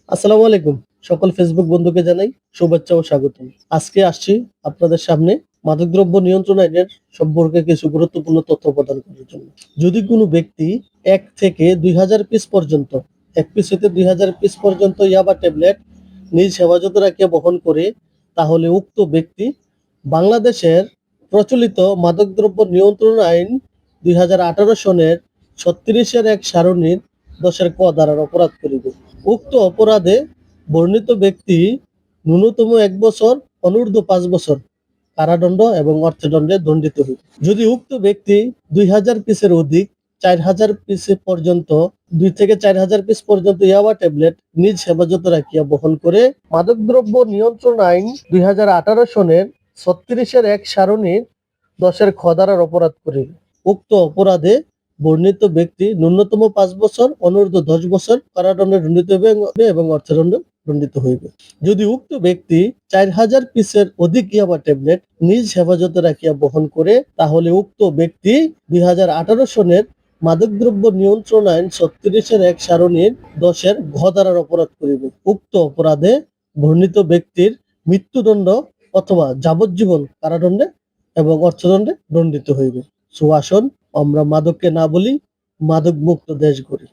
আসসালামু আলাইকুম। সকল ফেসবুক বন্ধুকে জানাই শুভেচ্ছা ও স্বাগতম। আজকে আসছি আপনাদের সামনে মাদকদ্রব্য নিয়ন্ত্রণ আইনের সম্পর্কে কিছু গুরুত্বপূর্ণ তথ্য প্রদান করার জন্য। যদি কোনো ব্যক্তি ১ থেকে ২,০০০ পিস পর্যন্ত ১ পিস হইতে ২,০০০ পিস পর্যন্ত ইয়াবা ট্যাবলেট নিজ হেফাজতে রাখিয়া বহন করে, তাহলে উক্ত ব্যক্তি বাংলাদেশের প্রচলিত মাদকদ্রব্য নিয়ন্ত্রণ আইন ২০১৮ সনের ৩৬-১ সারণীর ১০ ক ধারার অপরাধ করিবে। উক্ত অপরাধে বর্ণিত ব্যক্তি ন্যূনতম ১ বছর, অনূর্ধ্ব ৫ বছর কারাদণ্ড এবং অর্থদণ্ডে দণ্ডিত হইবে। যদি উক্ত ব্যক্তি ২,০০০ পিসের অধিক ৪,০০০ পিস পর্যন্ত ২ থেকে ৪,০০০ পিস পর্যন্ত ইয়াবা ট্যাবলেট নিজ হেফাজতে রাখিয়া বহন করে মাদকদ্রব্য নিয়ন্ত্রণ আইন ২০১৮ সনের ৩৬-১ সারণীর ১০ খ ধারার অপরাধ করিবে। উক্ত অপরাধে বর্ণিত ব্যক্তি ন্যূনতম ৫ বছর, অনূর্ধ্ব ১০ বছর কারাদণ্ডে দণ্ডিত হইবে এবং অর্থদণ্ডে দণ্ডিত হইবে। যদি উক্ত ব্যক্তি ৪,০০০ পিসের অধিক ইয়াবা ট্যাবলেট নিজ হেফাজতে রাখিয়া বহন করে, তাহলে উক্ত ব্যক্তি ২০১৮ সনের মাদকদ্রব্য নিয়ন্ত্রণ আইন ৩৬-১ সারণীর ১০ ঘ ধারার অপরাধ করিবে। উক্ত অপরাধে বর্ণিত ব্যক্তির মৃত্যুদণ্ড অথবা যাবজ্জীবন কারাদণ্ডে এবং অর্থদণ্ডে দণ্ডিত হইবে। সো আসুন আমরা মাদককে না বলি, মাদক মুক্ত দেশ গড়ি।